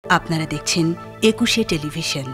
আপনারা দেখছেন একুশে টেলিভিশন।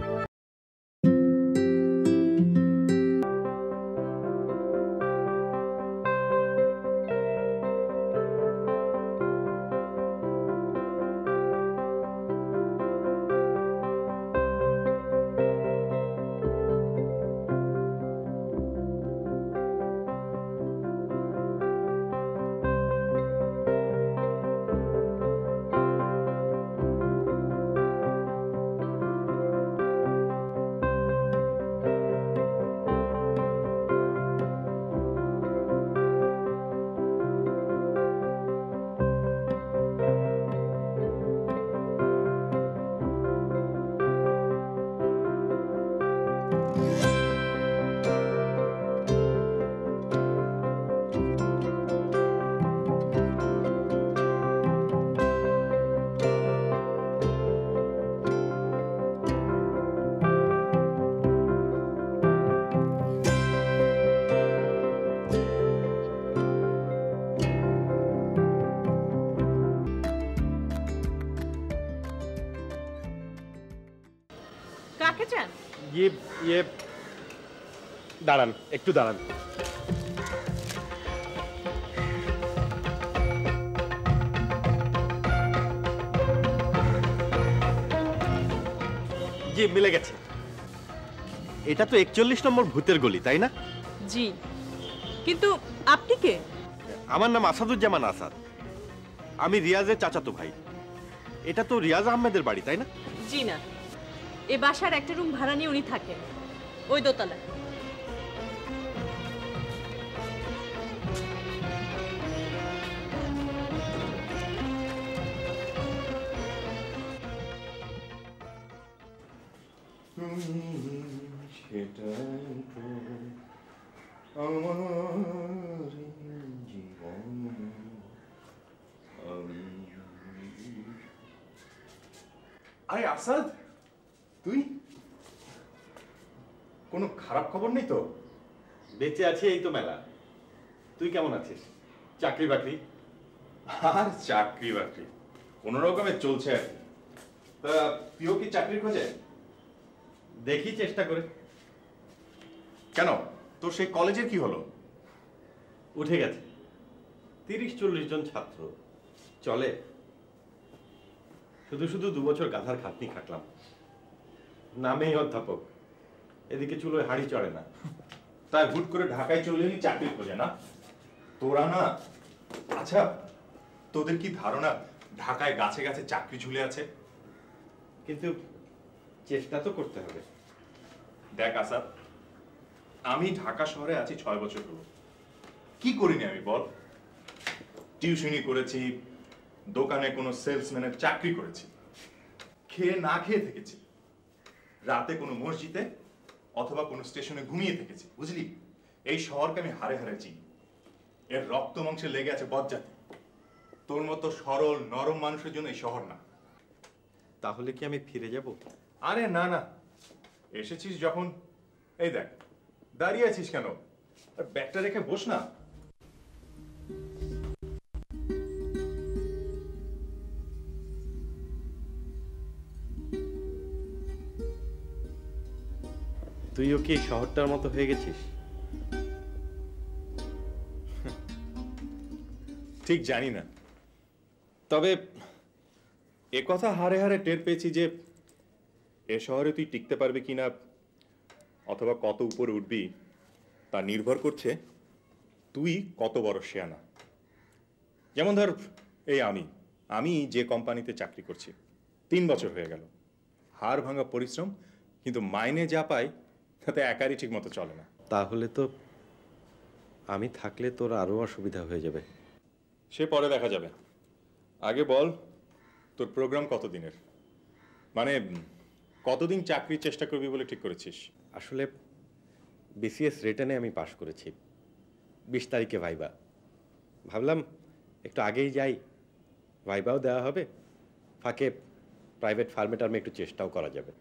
দাঁড়ান, একটু দাঁড়ান। জি, মিলে গেছে। এটা তো 41 নম্বর ভূতের গলি, তাই না? জি, কিন্তু আপনি কে? আমার নাম আসাদুজ্জামান আসাদ। আমি রিয়াজের চাচাতো ভাই। এটা তো রিয়াজ আহমেদের বাড়ি, তাই না? জি না, এ বাসার একটা রুম ভাড়া নিয়ে উনি থাকেন, ওই দোতলা। আরে আসাদ, তুই? কোনো খারাপ খবর নেই তো? বেঁচে আছি, এই তো মেলা। তুই কেমন আছিস? চাকরি বাকরি? আর চাকরি বাকরি কোন রকমে চলছে আর কি। তা তুইও কি চাকরির খোঁজে? দেখি চেষ্টা করে। কেন, তোর সেই কলেজের কি হলো? উঠে গেছে 30-40 জন ছাত্র। চলে, শুধু শুধু 2 বছর গাধার খাটনি খাটলাম। নামেই অধ্যাপক, এদিকে চুলোয় হাঁড়ি চড়ে না। তাই হুট করে ঢাকায় চলে এলি চাকরির খোঁজে না? তোরা না, আচ্ছা তোদের কি ধারণা ঢাকায় গাছে গাছে চাকরি ঝুলে আছে? কিন্তু চেষ্টা তো করতে হবে। দেখ আসাদ, আমি ঢাকা শহরে আছি 6 বছর হলো। কি করিনি আমি বল? টিউশনি করেছি, দোকানে কোনো সেলসম্যানের চাকরি করেছি, খেয়ে না খেয়ে থেকেছি, রাতে কোনো মসজিদে অথবা কোনো স্টেশনে ঘুমিয়ে থেকেছি, বুঝলি? এই শহরকে আমি হারে হারে চিনি। এর রক্ত মাংসে লেগে আছে বজ্জাতি। তোর মতো সরল নরম মানুষের জন্য এই শহর না। তাহলে কি আমি ফিরে যাব? আরে না না, এসেছিস যখন, এই দেখ দাঁড়িয়ে আছিস কেন? ব্যাগটা রেখে বস না। তুইও কি শহরটার মতো হয়ে গেছিস? ঠিক জানি না, তবে একথা হারে হারে টের পেয়েছি যে এ শহরে তুই টিকতে পারবি কিনা অথবা কত উপরে উঠবি তা নির্ভর করছে তুই কত বড় শেয়ানা। যেমন ধর, এই আমি যে কোম্পানিতে চাকরি করছি 3 বছর হয়ে গেল। হাড় ভাঙা পরিশ্রম, কিন্তু মাইনে যা পাই তাতে একারই ঠিক মতো চলে না। তাহলে তো আমি থাকলে তোর আরো অসুবিধা হয়ে যাবে। সে পরে দেখা যাবে। আগে বল, তোর প্রোগ্রাম কতদিনের? মানে কতদিন চাকরির চেষ্টা করবি বলে ঠিক করেছিস? আসলে বিসিএস রিটেনে আমি পাশ করেছি, 20 তারিখে ভাইবা। ভাবলাম একটু আগেই যাই, ভাইবাও দেওয়া হবে, ফাঁকে প্রাইভেট ফার্মে টার্মে একটু চেষ্টাও করা যাবে।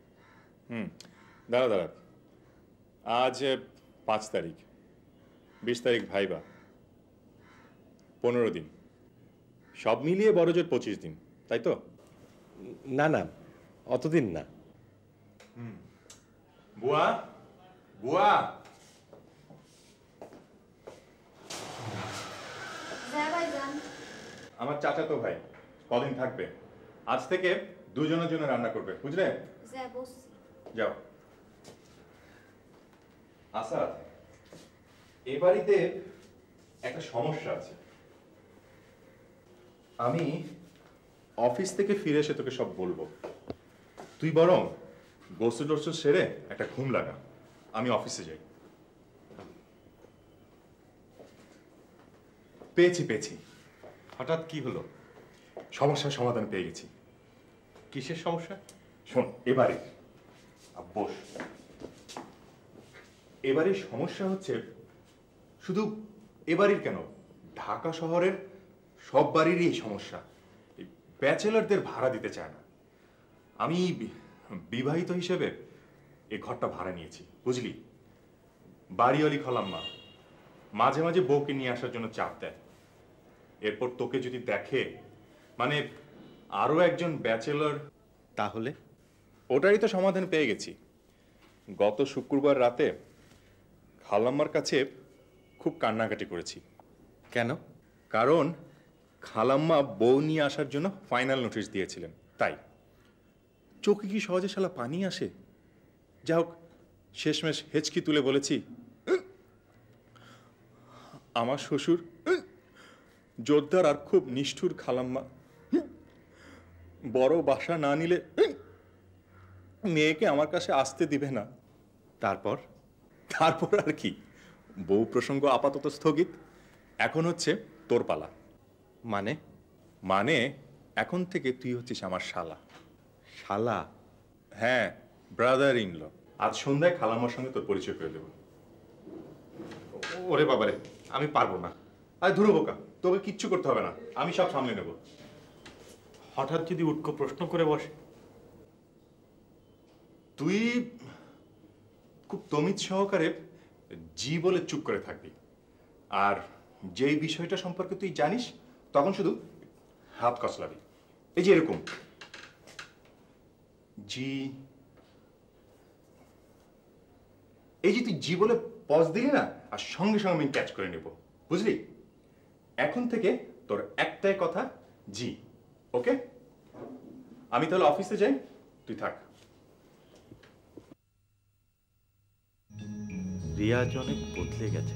দাঁড়া, আজ 5 তারিখ, 20 তারিখ ভাইবা, 15 দিন, সব মিলিয়ে বড়জোর 25 দিন, তাই তো? না না, অতদিন না। বুয়া, বুয়া। আমার চাচাতো ভাই কদিন থাকবে, আজ থেকে দুজনের জন্য রান্না করবে, বুঝলে? যাও। আসাদ, এ বাড়িতে একটা সমস্যা আছে। আমি অফিস থেকে ফিরে এসে তোকে সব বলবো। তুই বরং গোসল টোসল সেরে একটা ঘুম লাগা, আমি অফিসে যাই। পেয়েছি। হঠাৎ কি হলো? সমস্যার সমাধান পেয়ে গেছি। কিসের সমস্যা? শোন, এবারে বস। এবারের সমস্যা হচ্ছে, শুধু এবারের কেন, ঢাকা শহরের সব বাড়িরই এই সমস্যা। ব্যাচেলারদের ভাড়া দিতে চায় না। আমি বিবাহিত হিসেবে এই ঘরটা ভাড়া নিয়েছি, বুঝলি? বাড়িওয়ালি খালাম্মা মাঝে মাঝে বউকে নিয়ে আসার জন্য চাপ দেয়। এরপর তোকে যদি দেখে, মানে আরো একজন ব্যাচেলর, তাহলে? ওটারই তো সমাধান পেয়ে গেছি। গত শুক্রবার রাতে খালাম্মার কাছে খুব কান্নাকাটি করেছি। কেন? কারণ খালাম্মা বউ নিয়ে আসার জন্য ফাইনাল নোটিশ দিয়েছিলেন, তাই। চোখে কি সহজে শালা পানি আসে? যা হোক, শেষমেশ হেঁচকি তুলে বলেছি, আমার শ্বশুর জোরদার আর খুব নিষ্ঠুর খালাম্মা, বড় বাসা না নিলে মেয়েকে আমার কাছে আসতে দিবে না। তারপর? তারপর আর কি, বউ প্রসঙ্গ আপাতত স্থগিত। এখন হচ্ছে তোর পালা। মানে এখন থেকে তুই হচ্ছিস আমার শালা। শালা? হ্যাঁ, ব্রাদার ইন ল। আজ সন্ধ্যায় খালাম্মার সঙ্গে তোর পরিচয় করে দেবো। ওরে বাবারে, আমি পারবো না। আরে ধুরো বোকা, তোকে কিচ্ছু করতে হবে না, আমি সব সামলে নেব। হঠাৎ যদি উটকো প্রশ্ন করে বসে? তুই খুব তমিজ সহকারে জি বলে চুপ করে থাকবি, আর যেই বিষয়টা সম্পর্কে তুই জানিস তখন শুধু হাত কসলাবি। এই যে এরকম জি, এই যে তুই জি বলে পজ দিলি না, আর সঙ্গে সঙ্গে আমি ক্যাচ করে নেব, বুঝলি? এখন থেকে তোর একটাই কথা, জি। ওকে, আমি তাহলে অফিসে যাই, তুই থাক। রিয়াজ অনেক বদলে গেছে।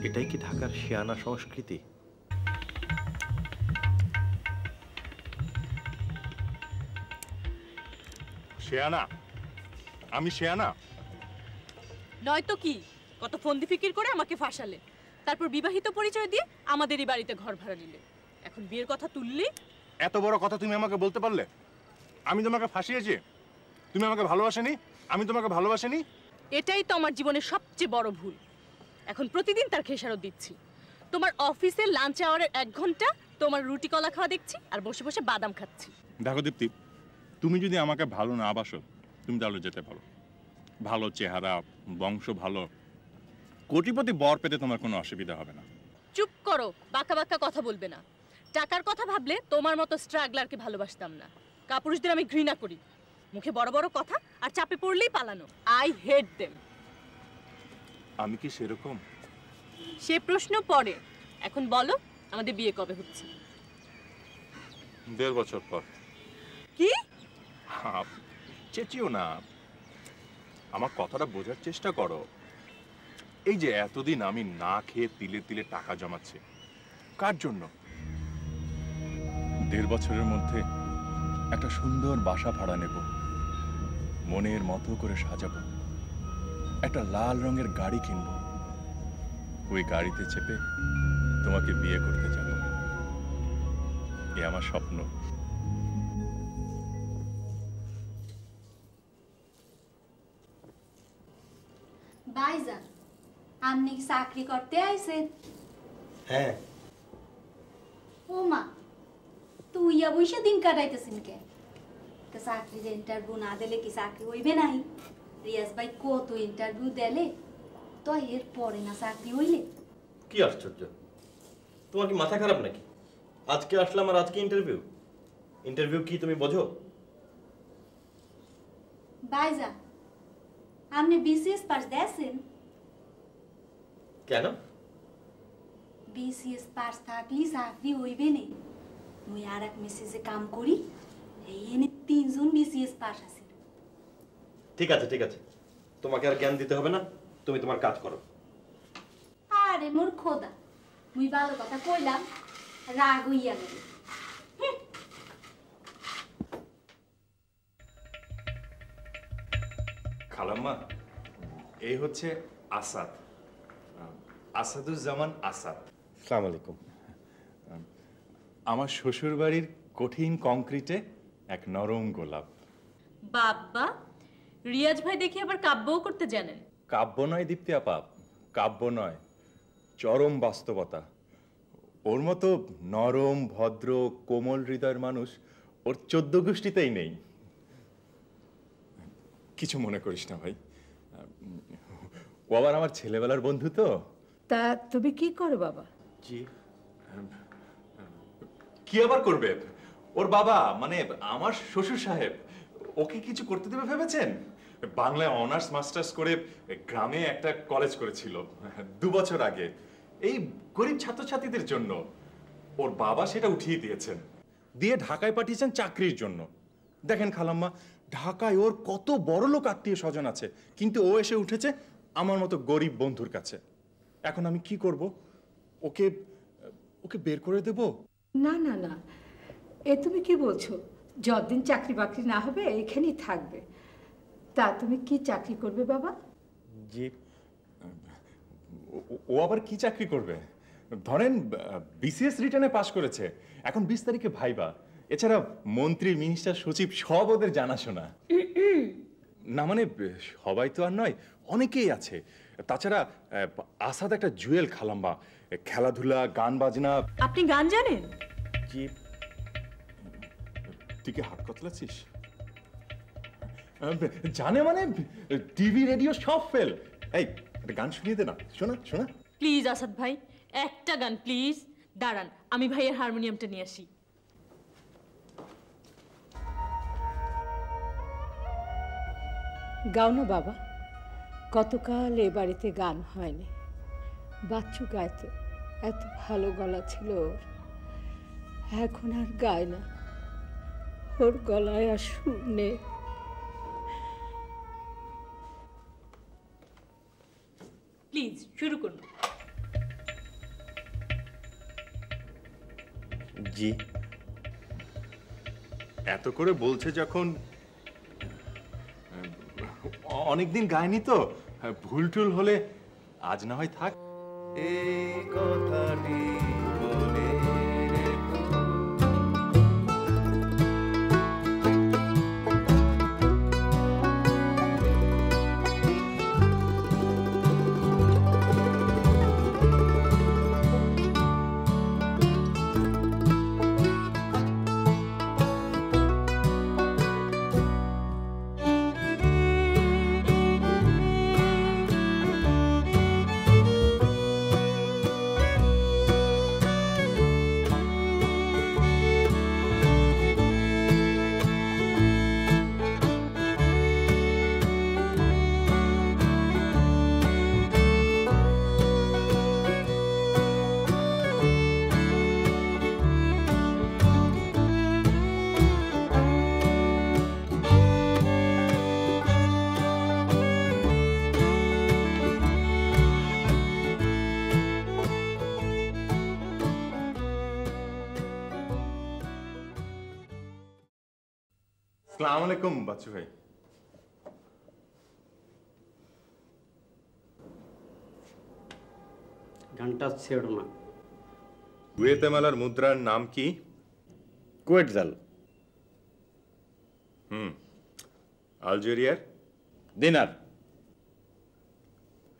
এটাই কি ঢাকার শিয়ানা সংস্কৃতি? শেয়ানা? আমি শেয়ানা? নয়তো কি, কত ফন্দি ফিকির করে আমাকে ফাঁসালে, তারপর বিবাহিত পরিচয় দিয়ে আমাদেরই বাড়িতে ঘর ভাড়া নিলে, এখন বিয়ের কথা তুললি। এত বড় কথা তুমি আমাকে বলতে পারলে? আমি তোমাকে ফাঁসিয়েছি? তুমি আমাকে ভালোবাসেনি, আমি তোমাকে ভালোবাসিনি? এটাই তো আমার জীবনের সবচেয়ে বড় ভুল। এখন প্রতিদিন তার খেসারত দিচ্ছি। তোমার অফিসের লাঞ্চ আওয়ারের 1 ঘন্টা তোমার রুটি কলা খাওয়া দেখছি, আর বসে বসে বাদাম খাচ্ছি। দেখো দীপ্তি, তুমি যদি আমাকে ভালো না বাসো, তুমি তাহলে যেতে পারো। ভালো চেহারা, বংশ ভালো, কোটিপতি বর পেতে তোমার কোনো অসুবিধা হবে না। চুপ করো, বাঁকা বাঁকা কথা বলবে না। টাকার কথা ভাবলে তোমার মতো স্ট্রাগলারকে ভালোবাসতাম না। কাপুরুষদের আমি ঘৃণা করি, মুখে বড় বড় কথা আর চাপে পড়লেই পালানো। I hate them. আমি কি সেরকম? সে প্রশ্ন পরে, এখন বলো আমাদের বিয়ে কবে হচ্ছে? 1.5 বছর পর। কি? চেঁচিও না, আমার কথাটা বোঝার চেষ্টা করো। এই যে এতদিন আমি না খেয়ে তিলে তিলে টাকা জমাচ্ছি, কার জন্য? 1.5 বছরের মধ্যে একটা সুন্দর বাসা ভাড়া নেব, মনের মতো করে সাজাবো, একটা লাল রঙের গাড়ি কিনব, ওই গাড়িতে চেপে তোমাকে বিয়ে করতে যাব। এ আমার স্বপ্ন। ভাইজান, আপনি কি চাকরি করতে আইছেন? হ্যাঁ। ও মা, তুই বসে দিন কাটাইতেছেন কে? তো চাকরির ইন্টারভিউ না দিলে কি চাকরি হইবে নাই? রিয়াজ ভাই কত ইন্টারভিউ দিলে, তো এর পরে না চাকরি হইলে? কি আশ্চর্য, তোমার কি মাথা খারাপ নাকি? আজকে আসলাম আর আজকে ইন্টারভিউ? ইন্টারভিউ কি তুমি বোঝো? বাইজা আপনি বিসিএস পাস দেন? কেন? বিসিএস পাস থাকলে চাকরি হইবে নে। মুই আর এক মেসেজে কাম করি, এই এনে 3 জন বিসিএস পাস আছে। ঠিক আছে ঠিক আছে, তোমাকে আর জ্ঞান দিতে হবে না, তুমি তোমার কাজ করো। আরে মোর খোদা, মুই ভালো কথা কইলাম, রাগ হইয়া গেল। খালাম্মা, এই হচ্ছে আসাদ, আসাদুজ্জামান আসাদ। আসসালামু আলাইকুম। আমার শ্বশুর বাড়ির কঠিন কংক্রিটে এক নরম গোলাপ। বাবা, রিয়াজ ভাই দেখি আবার কাব্যও করতে জানেন। কাব্য নয় দীপ্তি আপা, কাব্য নয়, চরম বাস্তবতা। ওর মতো নরম ভদ্র কোমল হৃদয়ের মানুষ ওর 14 গোষ্ঠীতেই নেই। কিছু মনে করিস না ভাই, ও আবার আমার ছেলেবেলার বন্ধু তো। তা তুমি কি করো বাবা? জি, কি আবার করবে, ওর বাবা মানে আমার শ্বশুর সাহেব ওকে কিছু করতে দেবে ভেবেছেন? বাংলায় অনার্স মাস্টার্স করে গ্রামে একটা কলেজ করেছিল 2 বছর আগে, এই গরিব ছাত্রছাত্রীদের জন্য। ওর বাবা সেটা উঠিয়ে দিয়েছেন, দিয়ে ঢাকায় পাঠিয়েছেন চাকরির জন্য। দেখেন খালাম্মা, ঢাকায় ওর কত বড় লোক আত্মীয় স্বজন আছে, কিন্তু ও এসে উঠেছে আমার মতো গরিব বন্ধুর কাছে। এখন আমি কি করব? ওকে ওকে বের করে দেব? না না না, এ তুমি কি বলছো? যতদিন চাকরি বাকরি না হবে এখানেই থাকবে। তা তুমি কি চাকরি করবে বাবা? জি, ও আবার কি চাকরি করবে? ধরেন বিসিএস রিটার্নে পাশ করেছে, এখন 20 তারিখে ভাইবা। এছাড়া মন্ত্রী, মিনিস্টার, সচিব সব ওদের জানাশোনা। না মানে সবাই তো আর নয়, অনেকেই আছে। তাছাড়া আসাদ একটা জুয়েল খালাম্মা, খেলাধুলা, গান বাজনা। আপনি গান জানেন? জি। তুই কি হাত কতলাচ্ছিস? জানে মানে টিভি রেডিও সব ফেল। এই একটা গান শুনিয়ে দে না, শোনা শোনা। প্লিজ আসাদ ভাই, একটা গান প্লিজ। দাঁড়ান, আমি ভাইয়ের হারমোনিয়ামটা নিয়ে আসি। গাও না বাবা, কতকাল এ বাড়িতে গান হয়নি। বাচ্চু গাইতো, এত ভালো গলা ছিল ওর। এখন আর গায় না, ওর গলায় আর সুর নেই। প্লিজ শুরু করুন। জি, এত করে বলছে যখন, অনেকদিন গায়নি তো, ভুল টুল হলে আজ না হয় থাক। এই কথাটি বলে আসসালামু আলাইকুম বাচ্চু ভাই। গানটা ছেড়ো না। গুয়েতেমালার মুদ্রার নাম কি? কুয়েট জাল। আলজেরিয়ার দিনার।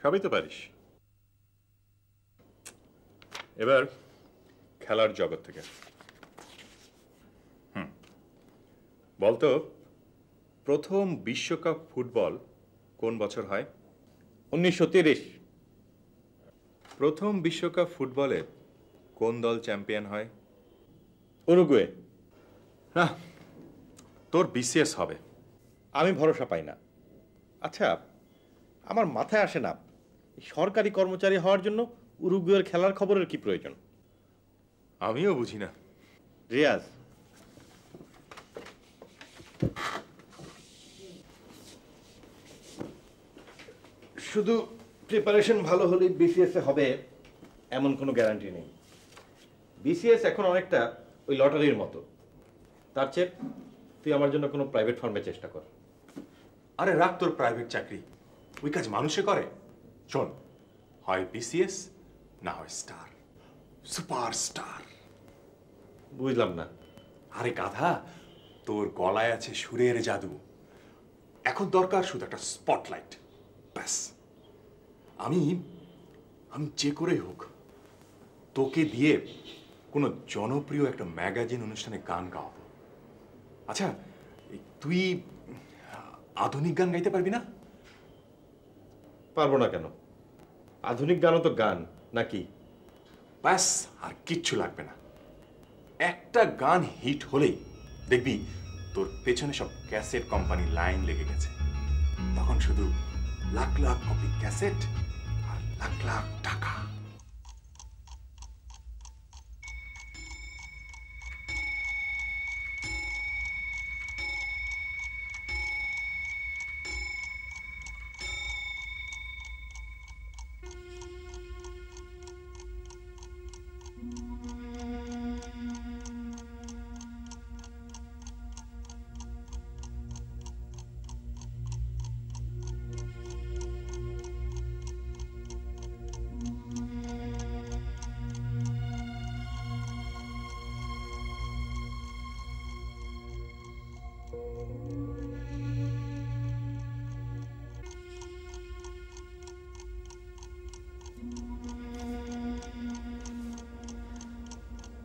সবই তো পারিস। এবার খেলার জগৎ থেকে বলতো, প্রথম বিশ্বকাপ ফুটবল কোন বছর হয়? 1930। প্রথম বিশ্বকাপ ফুটবলে কোন দল চ্যাম্পিয়ন হয়? উরুগুয়ে। না, তোর বিসিএস হবে। আমি ভরসা পাই না। আচ্ছা, আমার মাথায় আসে না সরকারি কর্মচারী হওয়ার জন্য উরুগুয়ের খেলার খবরের কি প্রয়োজন? আমিও বুঝি না। রিয়াজ, শুধু প্রিপারেশন ভালো হলেই বিসিএস এ হবে এমন কোনো গ্যারান্টি নেই। বিসিএস এখন অনেকটা ওই লটারির মতো। তার চেয়ে তুই আমার জন্য কোনো প্রাইভেট ফার্মে চেষ্টা কর। আরে রাখ তোর প্রাইভেট চাকরি, ওই কাজ মানুষে করে। শোন, হয় বিসিএস, না হয় স্টার, সুপারস্টার। বুঝলাম না। আরে গাধা, তোর গলায় আছে সুরের জাদু। এখন দরকার শুধু একটা স্পটলাইট, ব্যাস। আমি যে করেই হোক তোকে দিয়ে কোনো জনপ্রিয় একটা ম্যাগাজিন অনুষ্ঠানে গান গাওয়াবো। আচ্ছা, তুই আধুনিক গান গাইতে পারবি না? পারবো না কেন? আধুনিক গানও তো গান নাকি? ব্যাস, আর কিচ্ছু লাগবে না। একটা গান হিট হলেই দেখবি তোর পেছনে সব ক্যাসেট কোম্পানি লাইন লেগে গেছে। তখন শুধু লাখ লাখ কপি ক্যাসেট আর লাখ লাখ টাকা।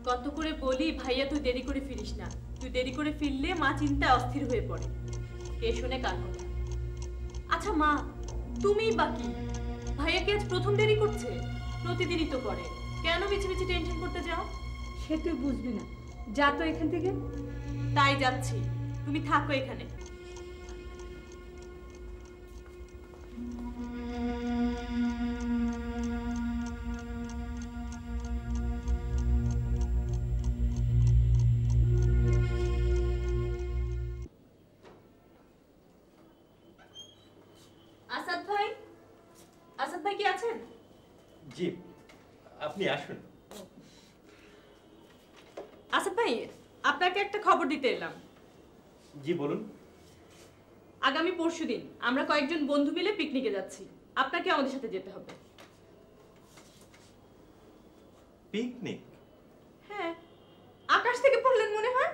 কত করে বলি ভাইয়া তুই দেরি করে ফিরিস না, তুই দেরি করে ফিরলে মা চিন্তায় অস্থির হয়ে পড়ে। কে শুনে কার কথা? আচ্ছা মা, তুমিই বাকি। ভাইয়া কি আজ প্রথম দেরি করছে? প্রতিদিনই তো করে, কেন মিছে মিছে টেনশন করতে যাও? সে তুই বুঝবি না, যা তো এখান থেকে। তাই যাচ্ছি, তুমি থাকো এখানে। আসাদ ভাই, আসাদ ভাই কি আছেন? জি, আপনি আসুন। আসাদ ভাই, আপনাকে একটা খবর দিতে এলাম। জি বলুন। আগামী পরশুদিন আমরা কয়েকজন বন্ধু মিলে পিকনিকে যাচ্ছি, আপনাকে আমাদের সাথে যেতে হবে। পিকনিক? হ্যাঁ, আকাশ থেকে পড়লেন মনে হয়।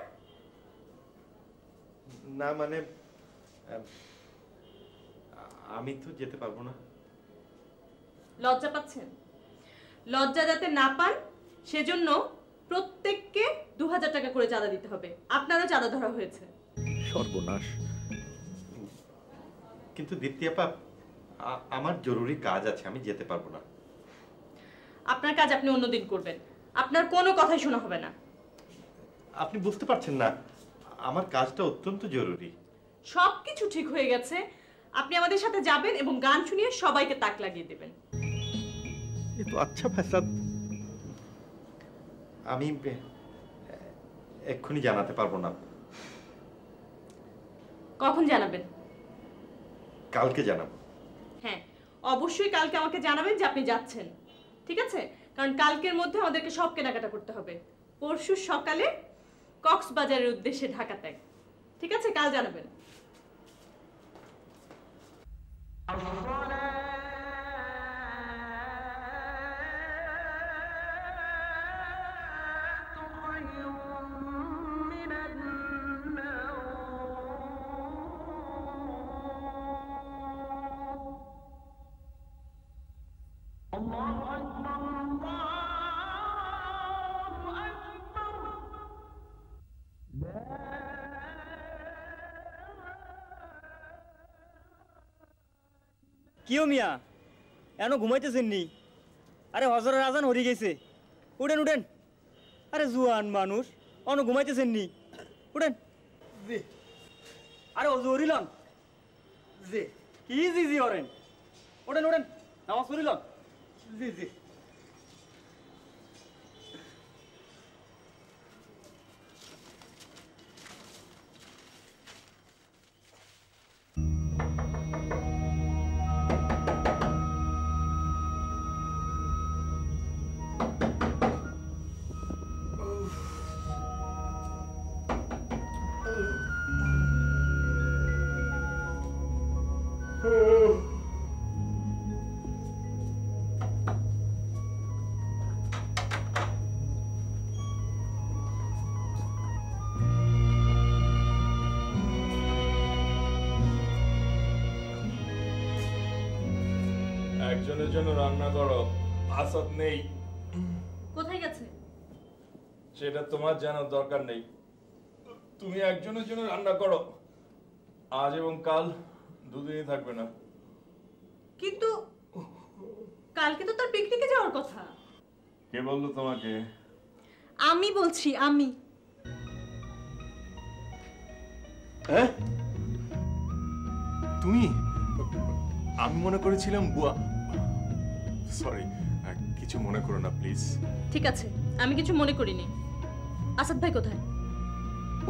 না মানে আমি তো যেতে পারবো না। লজ্জা পাচ্ছেন? লজ্জা যাতে না পান সেজন্য প্রত্যেককে 2000 টাকা করে চাঁদা দিতে হবে। আপনারও চাঁদা ধরা হয়েছে। সর্বনাশ। কিন্তু দীপ্তি আপা, আমার জরুরি কাজ আছে, আমি যেতে পারবো না। আপনার কাজ আপনি অন্যদিন করবেন, আপনার কোনো কথাই শোনা হবে না। আপনি বুঝতে পারছেন না, আমার কাজটা অত্যন্ত জরুরি। সবকিছু ঠিক হয়ে গেছে, আপনি আমাদের সাথে যাবেন এবং গান শুনিয়ে সবাইকে তাক লাগিয়ে দেবেন। এ তো আচ্ছা ফ্যাসাদ। আমি এক্ষুনি জানাতে পারবো না। কখন জানাবেন? কালকে জানাবো। হ্যাঁ, অবশ্যই কালকে আমাকে জানাবেন যে আপনি যাচ্ছেন, ঠিক আছে? কারণ কালকের মধ্যে আমাদেরকে সব কেনাকাটা করতে হবে। পরশু সকালে কক্সবাজারের উদ্দেশ্যে ঢাকা ত্যাগ, ঠিক আছে? কাল জানাবেন। কিও মিয়া, এনো ঘুমাইতেছেন নি? আরে হজরের আজান হরি গেছে, উঠেন উঠেন। আরে জুয়ান মানুষ, অন ঘুমাইতেছেন নি? উঠেন। জি আরে অজু হরিলন জি কি জি জি হরেন? ওঠেন ওঠেন, নামাজ পড়িলন? জি জি একজনের জন্য রান্না করো, আসাদ নেই। কোথায় গেছে? সেটা তোমার জানার দরকার নেই। তুমি একজনের জন্য রান্না করো, আজ এবং কাল দুদিনই থাকবে না। কিন্তু কালকে তো তার পিকনিকে যাওয়ার কথা। কে বললো তোমাকে? আমি বলছি, আমি। হ্যাঁ তুমি? আমি মনে করেছিলাম বুয়া। সরি, কিছু মনে করো না প্লিজ। ঠিক আছে, আমি কিছু মনে করিনি। আসাদ ভাই কোথায়?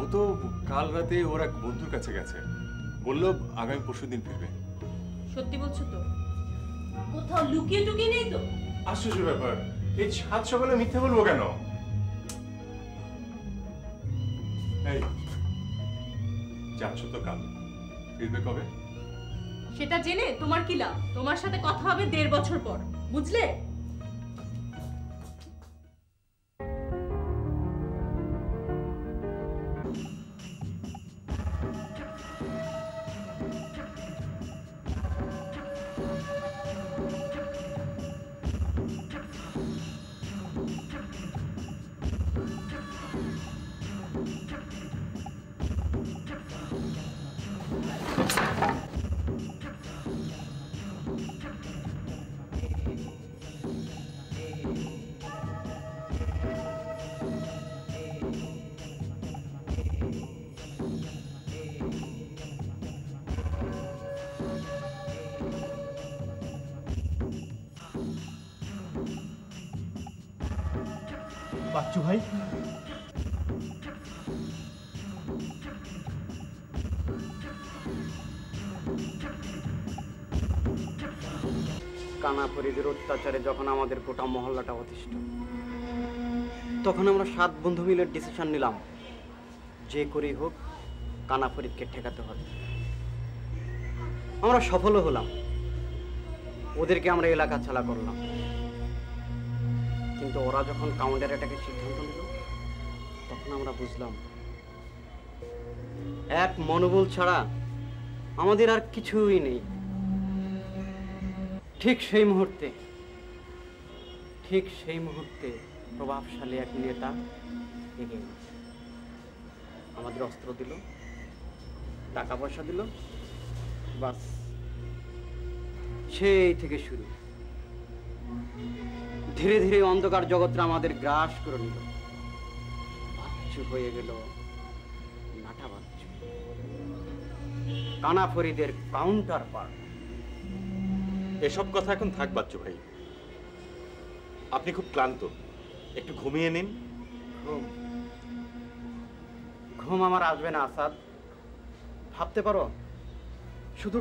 ও তো কাল রাতে ওর এক বন্ধুর কাছে গেছে, বললো আগামী পরশুদিন ফিরবে। সত্যি বলছো তো? কোথাও লুকিয়ে টুকিয়ে নেই তো? আশ্চর্য ব্যাপার, এই সাত সকালে মিথ্যে বলবো কেন? এই যাচ্ছ তো কাল, ফিরবে কবে? সেটা জেনে তোমার কি লাভ? তোমার সাথে কথা হবে 1.5 বছর পর, বুঝলে? বাচ্চু ভাই, কানাফরিদের অত্যাচারে যখন আমাদের গোটা মহল্লাটা অতিষ্ঠ, তখন আমরা 7 বন্ধু মিলে ডিসিশন নিলাম, যে করেই হোক কানাফরিদকে ঠেকাতে হবে। আমরা সফলও হলাম, ওদেরকে আমরা এলাকা ছাড়া করলাম। কিন্তু ওরা যখন কাউন্টার অ্যাটাকের সিদ্ধান্ত নিল, তখন আমরা বুঝলাম এক মনোবল ছাড়া আমাদের আর কিছুই নেই। ঠিক সেই মুহূর্তে প্রভাবশালী এক নেতা এগিয়ে এলো, আমাদের অস্ত্র দিল, টাকা পয়সা দিল, বাস সেই থেকে শুরু। ধীরে ধীরে অন্ধকার জগৎটা আমাদের গ্রাস করে নিল, বাচ্চু হয়ে গেল নাটা বাচ্চু, কানাফরিদের কাউন্টার পার্ট। এসব কথা এখন থাক বাচ্চু ভাই, আপনি খুব ক্লান্ত, একটু ঘুমিয়ে নিন। ঘুম আমার আসবে না আসাদ। ভাবতে পারো, শুধু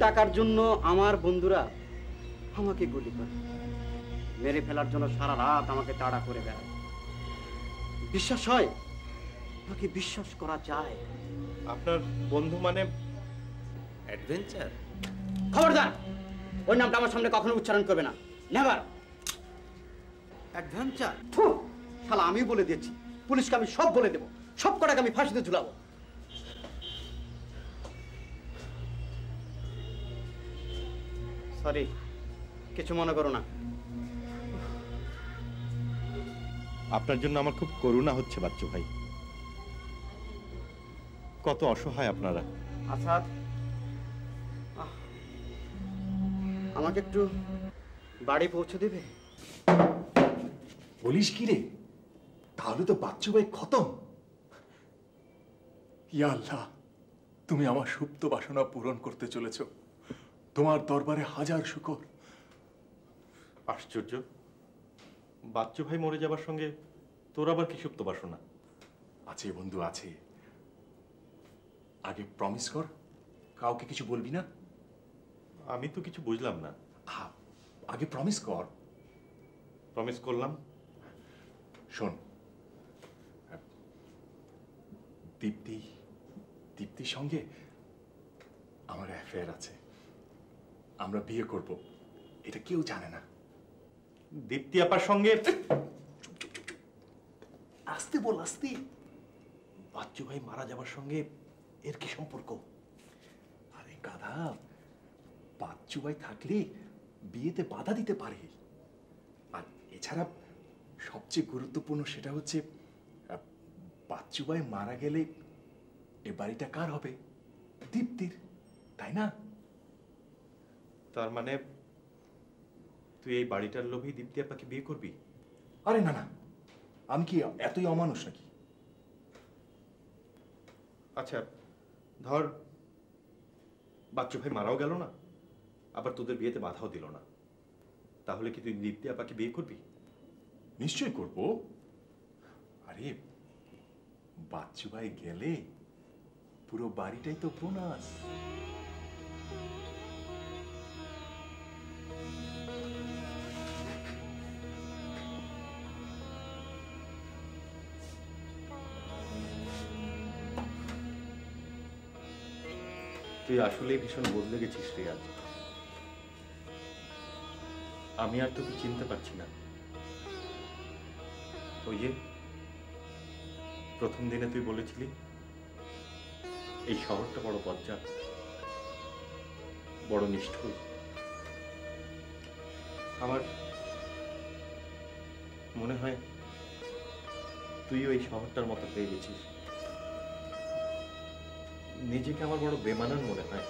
টাকার জন্য আমার বন্ধুরা আমাকে গুলি করে মেরে ফেলার জন্য সারা রাত আমাকে তাড়া করে বেড়ায়। বিশ্বাস হয় নাকি বিশ্বাস করা যায়? আপনার বন্ধু মানে অ্যাডভেঞ্চার? খবরদার, ওই নামটা আমার সামনে কখনো উচ্চারণ করবে না, নেভার। অ্যাডভেঞ্চার? শালা আমি বলে দিয়েছি, পুলিশকে আমি সব বলে দেবো, সব কটাকে আমি ফাঁসিতে ঝুলাবো। সরি, কিছু মনে করো না। আপনার জন্য আমার খুব করুণা হচ্ছে বাচ্চু ভাই, কত অসহায় আপনারা। আসাদ, আমাকে একটু বাড়ি পৌঁছে দেবে? বলিস কি রে, তাহলে তো বাচ্চু ভাই খতম। ইয়া আল্লাহ, তুমি আমার সুপ্ত বাসনা পূরণ করতে চলেছ। তোমার দরবারে হাজার শুকর। আশ্চর্য, বাচ্চু ভাই মরে যাবার সঙ্গে তোর আবার কি সুপ্ত বাসনা? আছে বন্ধু, আছে। আগে প্রমিস কর কাউকে কিছু বলবি না। আমি তো কিছু বুঝলাম না। আগে প্রমিস কর। প্রমিস করলাম। শোন, দীপ্তির সঙ্গে আমার অ্যাফেয়ার আছে। আমরা বিয়ে করব, এটা কেউ জানে না। দীপ্তি আপার সঙ্গে? আস্তে বল, আস্তে। বাচ্চু ভাই মারা যাবার সঙ্গে এর কি সম্পর্ক? আরে গাধা, বাচ্চু ভাই থাকলে বিয়েতে বাধা দিতে পারে। আর এছাড়া সবচেয়ে গুরুত্বপূর্ণ সেটা হচ্ছে বাচ্চু ভাই মারা গেলে এ বাড়িটা কার হবে? দীপ্তির, তাই না? তার মানে তুই এই বাড়িটার লোভেই দীপ্তি আপাকে বিয়ে করবি? আরে না না, আমি কি এতই অমানুষ নাকি? আচ্ছা ধর বাচ্চু ভাই মারাও গেল না, আবার তোদের বিয়েতে বাধাও দিল না, তাহলে কি তুই দীপ্তি আপাকে বিয়ে করবি? নিশ্চয় করব। আরে বাচ্চু ভাই গেলে পুরো বাড়িটাই তো বোনাস। তুই আসলেই ভীষণ বদলে গেছিস রিয়াজ। আমি আর তোকে চিনতে পারছি না। ওই যে প্রথম দিনে তুই বলেছিলি এই শহরটা বড় বজ্জাত, বড় নিষ্ঠুর। আমার মনে হয় তুইও এই শহরটার মতো পেয়ে গেছিস। নিজেকে আমার বড় বেমানান মনে হয়।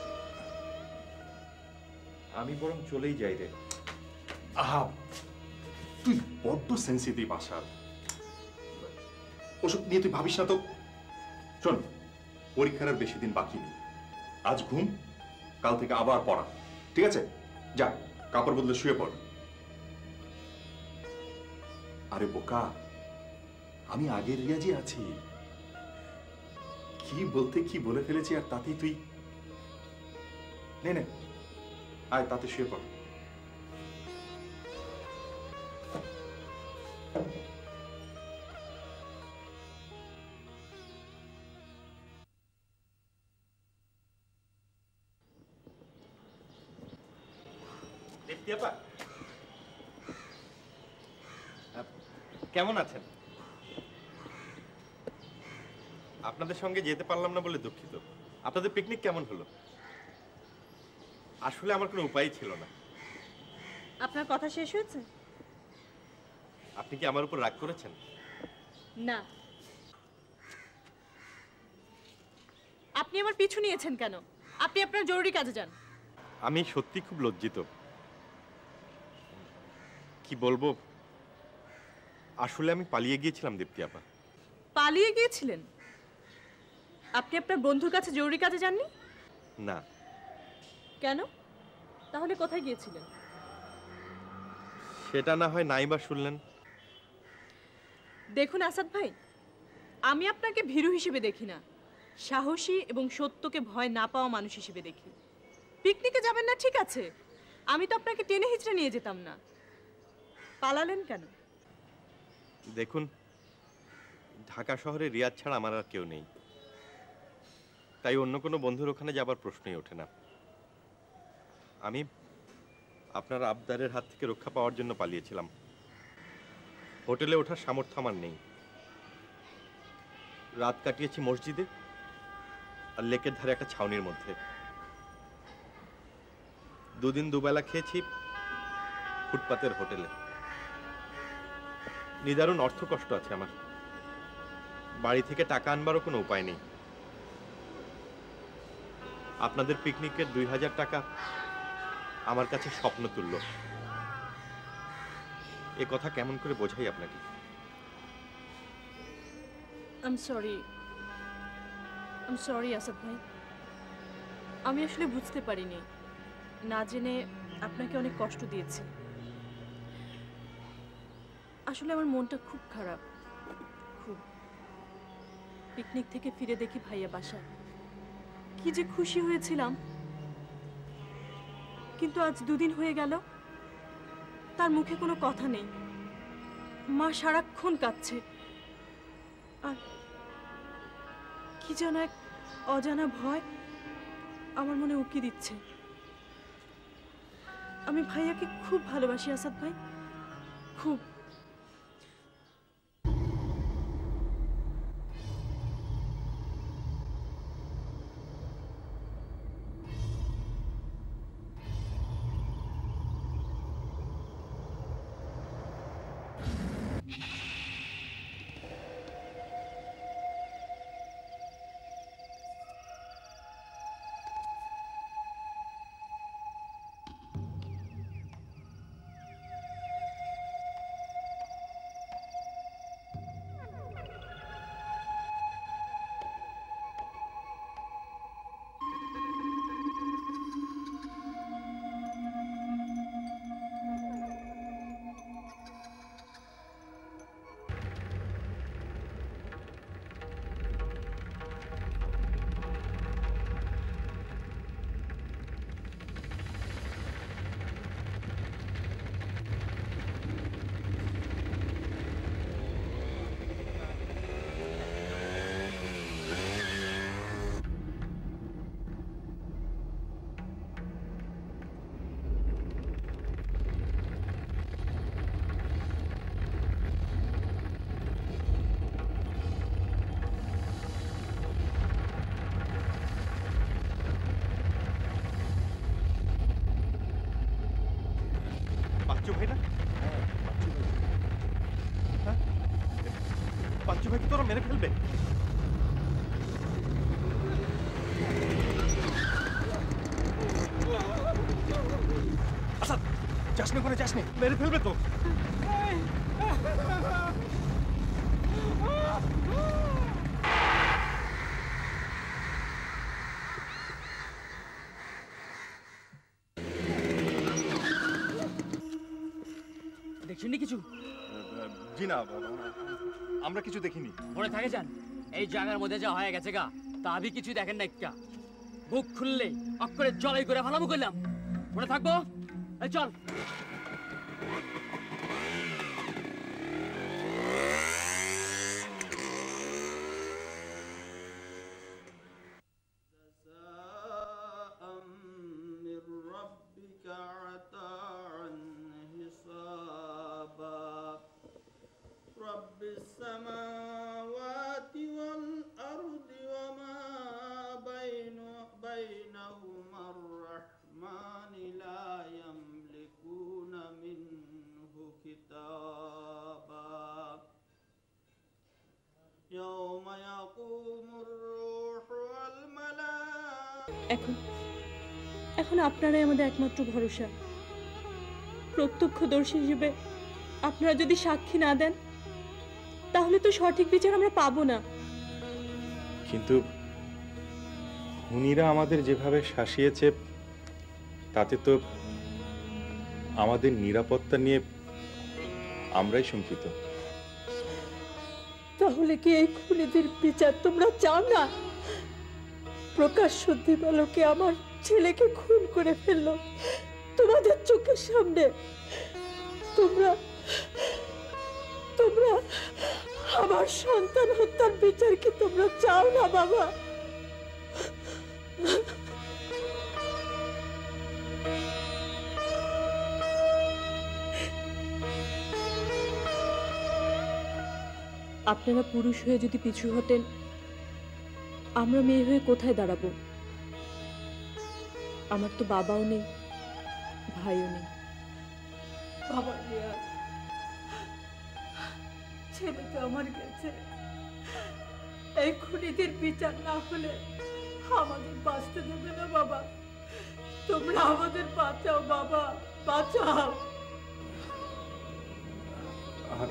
আমি বরং চলেই যাই রে। আহা, তুই বড্ড সেন্সিটিভ আশা। ওসব নিয়ে তুই ভাবিস না তো। শোন, পরীক্ষার আর বেশি দিন বাকি নেই। আজ ঘুম, কাল থেকে আবার পড়া, ঠিক আছে? যা, কাপড় বদলে শুয়ে পড়। আরে বোকা, আমি আগের রিয়াজই আছি। কি বলতে কি বলে ফেলেছি, আর তাতেই তুই নে নে, আয় তাতে শুয়ে পড়। দীপ্তি আপা কেমন আছেন? আপনাদের সঙ্গে যেতে পারলাম না বলে দুঃখিত। আপনাদের পিকনিক কেমন হলো? আসলে আমার কোনো উপায় ছিল না। আপনার কথা শেষ হয়েছে? আপনি কি আমার উপর রাগ করেছেন? না। আপনি আমার পিছু নিয়েছেন কেন? আপনি আপনার জরুরি কাজে যান। আমি সত্যি খুব লজ্জিত। কি বলবো, আসলে আমি পালিয়ে গিয়েছিলাম দীপ্তি আপা। পালিয়ে গিয়েছিলেন? আপনি আপনার বন্ধুর কাছে জরুরি কাজে যাননি? না। কেন? তাহলে কোথায় গিয়েছিলেন? সেটা না হয় নাইবা শুনলেন। দেখুন আসাদ ভাই, আমি আপনাকে ভীরু হিসেবে দেখি না, সাহসী এবং সত্যকে ভয় না পাওয়া মানুষ হিসেবে দেখি। পিকনিকে যাবেন না ঠিক আছে, আমি তো আপনাকে টেনে হিচড়ে নিয়ে যেতাম না। পালালেন কেন? দেখুন, ঢাকা শহরে রিয়াজ ছাড়া আমার আর কেউ নেই, তাই অন্য কোনো বন্ধুর ওখানে যাবার প্রশ্নই ওঠে না। আমি আপনার আবদারের হাত থেকে রক্ষা পাওয়ার জন্য পালিয়েছিলাম। হোটেলে ওঠার সামর্থ্য আমার নেই। রাত কাটিয়েছি মসজিদে আর লেকের ধারে একটা ছাউনির মধ্যে। দুদিন দুবেলা খেয়েছি ফুটপাতের হোটেলে। নিদারুণ অর্থ কষ্ট আছে আমার। বাড়ি থেকে টাকা আনবারও কোনো উপায় নেই। আপনাদের পিকনিকের 2000 টাকা আমার কাছে স্বপ্ন তুল্য। এ কথা কেমন করে বোঝাই আপনাকে? I'm sorry আসাদ ভাই, আমি আসলে বুঝতে পারিনি, না জেনে আপনাকে অনেক কষ্ট দিয়েছি। আসলে আমার মনটা খুব খারাপ, খুব। পিকনিক থেকে ফিরে দেখি ভাইয়া বাসায়, কি যে খুশি হয়েছিলাম, কিন্তু আজ 2 দিন হয়ে গেল তার মুখে কোনো কথা নেই। মা সারাক্ষণ কাঁদছে, আর কি যেন এক অজানা ভয় আমার মনে উকি দিচ্ছে। আমি ভাইয়াকে খুব ভালোবাসি আসাদ ভাই, খুব। বাচ্চু ভাই না? হ্যাঁ, বাচ্চু ভাইকে তোরা মেরে ফেলবে? আসাদ, যাসনি ওখানে, যাসনি, মেরে ফেলবে তো। দেখছেন কিছু? জি না, আমরা কিছু দেখিনি। মনে থাকে যান, এই জায়গার মধ্যে যা হয়ে গেছে গা, তা আমি কিছু দেখেন না। একটা বুক খুললে অক্ষরে জলাই করে ভালামু করলাম, মনে থাকবো? এই চল। এখন আপনারাই আমাদের একমাত্র ভরসা। প্রত্যক্ষদর্শী হিসেবে আপনারা যদি সাক্ষী না দেন, তাহলে তো সঠিক বিচার আমরা পাবো না। কিন্তু খুনিরা আমাদের যেভাবে শাসিয়েছে, তাতে তো আমাদের নিরাপত্তা নিয়ে আমরাই শঙ্কিত। তাহলে কি এই খুনিদের বিচার তোমরা চাও না? প্রকাশ্য দিবালোকে আমার ছেলেকে খুন করে ফেললো তোমাদের চোখের সামনে। তোমরা তোমরা আমার সন্তান হত্যার বিচার কি তোমরা চাও না বাবা? আপনারা পুরুষ হয়ে যদি পিছু হতেন, আমরা মেয়ে হয়ে কোথায় দাঁড়াবো? আমার তো বাবাও নেই, ভাইও নেই। বাবা রিয়াজ, ছেলে তো আমার গেছে। এই খুনিদের বিচার না হলে আমাদের বাঁচতে দেবে না বাবা। তোমরা আমাদের বাঁচাও বাবা, বাঁচাও।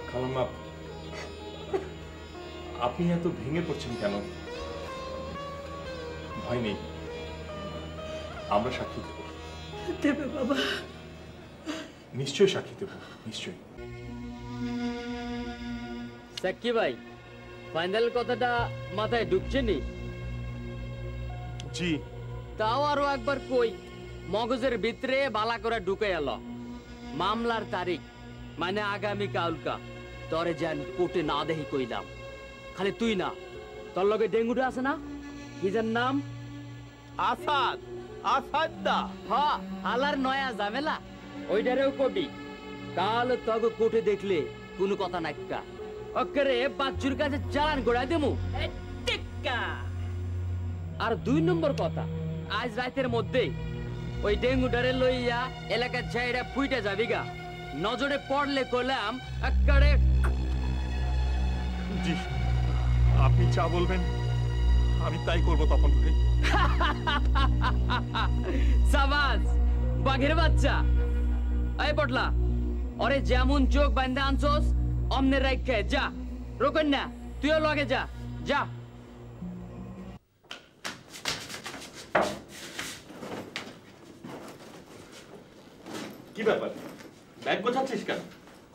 খালাম্মা, আপনি এত ভেঙে পড়ছেন কেন? ভয় নেই, আমরা সাক্ষী দেব। দেবে বাবা? নিশ্চয়ই সাক্ষী দেব, নিশ্চয়ই। সাক্ষী ভাই, ফাইনাল কথাটা মাথায় ঢুকছে নি? জি। তাও আরো একবার কই, মগজের ভিতরে বালা করে ঢুকে এলো। মামলার তারিখ মানে আগামী কালকা তরে যেন কোর্টে না দেখি কইলাম। খালি তুই না, তোর লগে ডেঙ্গুটা আছে না, কি যার নাম? আসাদ। আসাদ দা। হ্যাঁ, আলার নয়া ঝামেলা ওইটারেও কবি। তাহলে তবে কোর্টে দেখলে কোনো কথা নাইকা, ওকে বাচ্চুর কাছে চালান গোড়ায় দেবো। আর 2 নম্বর কথা, আজ রাতের মধ্যে ওই ডেঙ্গুটারে লইয়া এলাকার ঝাইরা ফুইটা যাবি গা। নজরে পড়লে কইলাম একেবারে। জি, আপনি যা বলবেন আমি তাই করব। তখন সাবাস বাঘের বাচ্চা। এই পটলা, ওরে যেমন চোখ বান্ধে আনছোস অমনে রাখে যা। রোকন না, তুইও লগে যা। যা। কি ব্যাপার, ব্যাগ গোছাচ্ছিস কেন?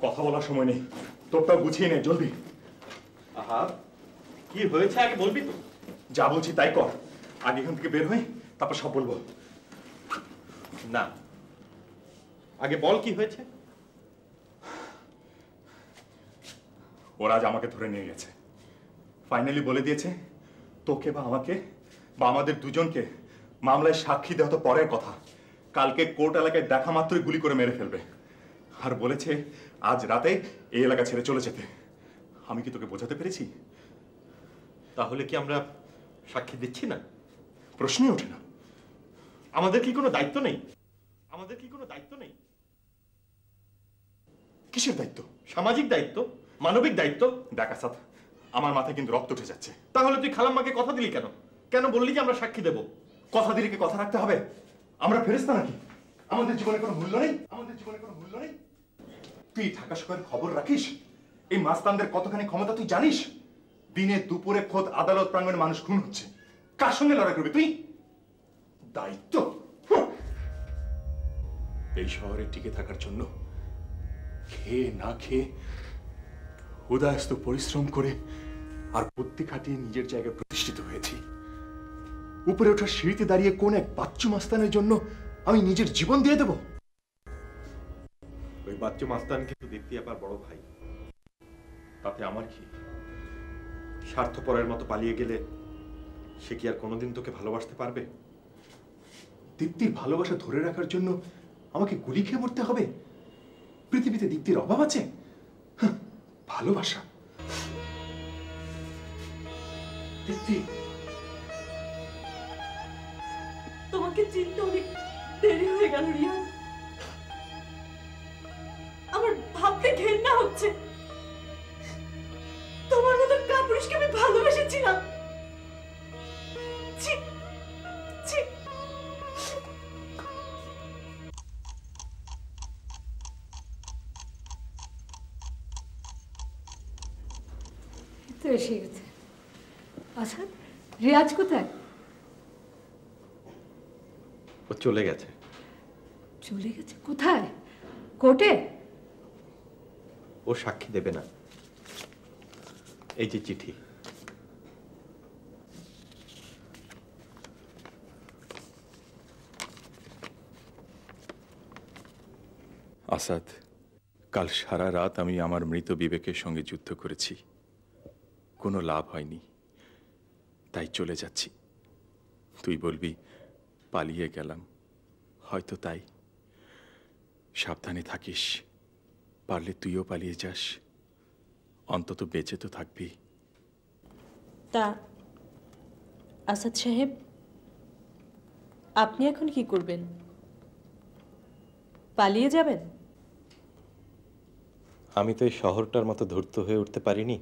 কথা বলার সময় নেই, তোরটাও গুছিয়ে নে জলদি। আহা, কি হয়েছে আগে বলবি তো? যা বলছি তাই কর, আগে এখান থেকে বের হই, তারপর সব বলবো। না, আগে বল কি হয়েছে। ওরা আজ আমাকে ধরে নিয়ে গেছে, ফাইনালি বলে দিয়েছে তোকে বা আমাকে বা আমাদের দুজনকে মামলায় সাক্ষী দেওয়া তো পরের কথা, কালকে কোর্ট এলাকায় দেখা মাত্রই গুলি করে মেরে ফেলবে। আর বলেছে আজ রাতে এই এলাকা ছেড়ে চলে যেতে। আমি কি তোকে বোঝাতে পেরেছি? তাহলে কি আমরা সাক্ষী দিচ্ছি না? প্রশ্নই ওঠে না। আমাদের কি কোনো দায়িত্ব নেই? আমাদের কি কোনো দায়িত্ব নেই? কিসের দায়িত্ব? সামাজিক দায়িত্ব, মানবিক দায়িত্ব। দেখ আসাদ, আমার মাথায় কিন্তু রক্ত উঠে যাচ্ছে। তাহলে তুই খালাম্মাকে কথা দিলি কেন? কেন বললি যে আমরা সাক্ষী দেব? কথা দিলে কি কথা রাখতে হবে? আমরা ফেরেশতা নাকি? আমাদের জীবনে কোনো মূল্য নেই? আমাদের জীবনে কোনো মূল্য নেই? তুই ঢাকা শহরের খবর রাখিস? এই মাস্তানদের কতখানি ক্ষমতা তুই জানিস? দিনে দুপুরে খোদ আদালত প্রাঙ্গণে মানুষ খুন হচ্ছে, কার সঙ্গে লড়াই করবি তুই? দায়িত্ব? এই শহরে টিকে থাকার জন্য খেয়ে না খেয়ে উদয়স্ত পরিশ্রম করে আর বুদ্ধি খাটিয়ে নিজের জায়গায় প্রতিষ্ঠিত হয়েছি। উপরে ওঠার সিঁড়িতে দাঁড়িয়ে কোন এক বাচ্চু মাস্তানের জন্য আমি নিজের জীবন দিয়ে দেব? ওই বাচ্চু মাস্তান কিন্তু দীপ্তি আপার বড় ভাই। তাতে আমার কি? স্বার্থপরের মতো পালিয়ে গেলে সে কি আর কোনোদিন তোকে ভালোবাসতে পারবে? দীপ্তির ভালোবাসা ধরে রাখার জন্য আমাকে গুলি খেয়ে মরতে হবে? পৃথিবীতে দীপ্তির অভাব আছে? ভালোবাসা? দীপ্তি, তোমাকে চিনতে অনেক দেরি হয়ে গেল রিয়াজ। আমার ভাবতে ঘেন্না হচ্ছে, তোমার মতো কাপুরুষকে আমি ভালোবেসেছিলাম। ছি, ছি। তো এসে গেছে। আচ্ছা, রিয়াজ কোথায়? ও চলে গেছে। চলে গেছে? কোথায়? কোর্টে? ও সাক্ষী দেবে না। এই যে চিঠি। আসাদ, কাল সারা রাত আমি আমার মৃত বিবেকের সঙ্গে যুদ্ধ করেছি, কোনো লাভ হয়নি, তাই চলে যাচ্ছি। তুই বলবি পালিয়ে গেলাম, হয়তো তাই। সাবধানে থাকিস, পারলে তুইও পালিয়ে যাস, অন্তত বেঁচে তো থাকবি। তা আসাদ সাহেব, আপনি এখন কি করবেন? পালিয়ে যাবেন? আমি তো এই শহরটার মতো ধূর্ত হয়ে উঠতে পারিনি,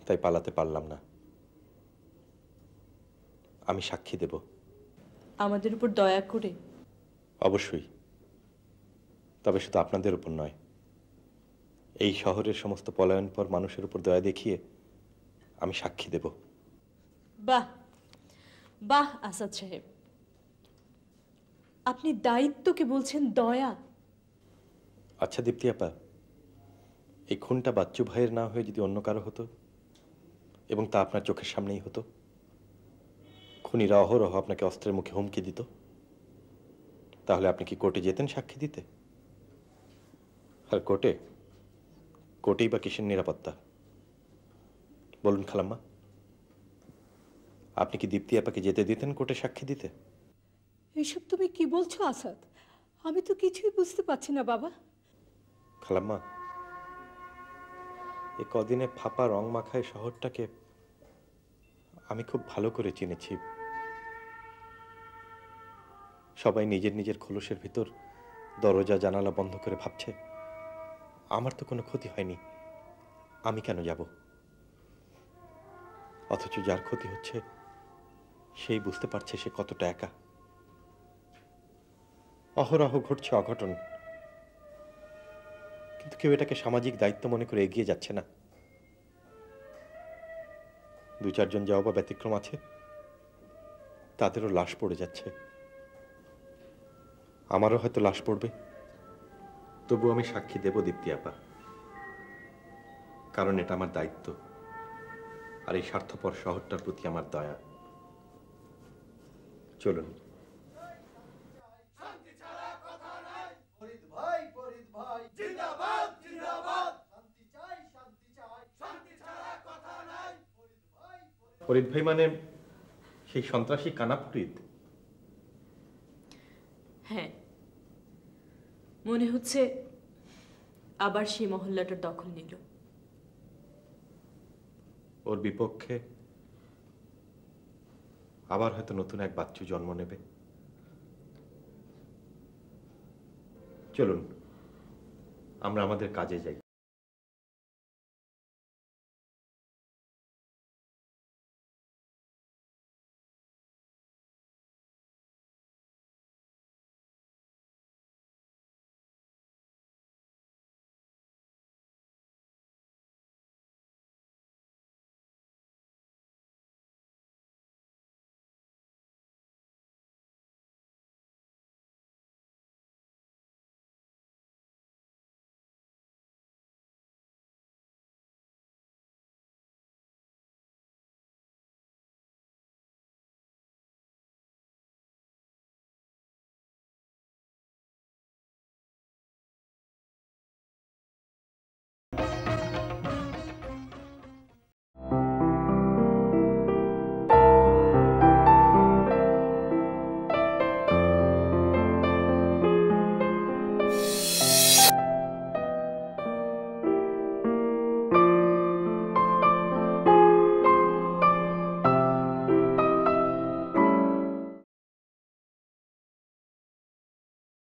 তাই পালাতে পারলাম না। আমি সাক্ষী দেব। আমাদের উপর দয়া করে? অবশ্যই, তবে শুধু আপনাদের উপর নয়, এই শহরের সমস্ত পলায়নপর মানুষের উপর দয়া দেখিয়ে আমি সাক্ষী দেব। বাহ বাহ আসাদ সাহেব, আপনি দায়িত্বকে বলছেন দয়া। আচ্ছা দীপ্তি আপা, এই খুনটা বাচ্চু ভাইয়ের না হয়ে যদি অন্য কারো হতো এবং তা আপনার চোখের সামনেই হতো, খুনিরা অহরহ আপনাকে অস্ত্রের মুখে হুমকি দিত, তাহলে আপনি কি কোর্টে যেতেন সাক্ষী দিতে? আর কোর্টেই বা কিসের নিরাপত্তা? বলুন খালাম্মা, আপনি কি দীপ্তি আপাকে যেতে দিতেন কোর্টে সাক্ষী দিতে? এসব তুমি কি বলছো আসাদ? আমি তো কিছুই বুঝতে পারছি না বাবা। খালাম্মা, এ কদিনে ফাঁপা রং মাখায় শহরটাকে আমি খুব ভালো করে চিনেছি। সবাই নিজের নিজের খোলসের ভিতর দরজা জানালা বন্ধ করে ভাবছে আমার তো কোনো ক্ষতি হয়নি, আমি কেন যাব? অথচ যার ক্ষতি হচ্ছে সেই বুঝতে পারছে সে কতটা একা। অহরহ ঘটছে অঘটন, কিন্তু কেউ এটাকে সামাজিক দায়িত্ব মনে করে এগিয়ে যাচ্ছে না। দু চারজন যাও বা ব্যতিক্রম আছে, তাদেরও লাশ পড়ে যাচ্ছে, আমারও হয়তো লাশ পড়বে। তবু আমি সাক্ষী দেব দীপ্তি আপা, কারণ এটা আমার দায়িত্ব, আর এই স্বার্থপর শহরটার প্রতি আমার দয়া। চলুন। ফরিদ ভাই মানে সেই সন্ত্রাসী কানা ফরিদ? হ্যাঁ, মনে হচ্ছে আবার সেই মহল্লাটার দখল নিল। ওর বিপক্ষে আবার হয়তো নতুন এক বাচ্চু জন্ম নেবে। চলুন আমরা আমাদের কাজে যাই।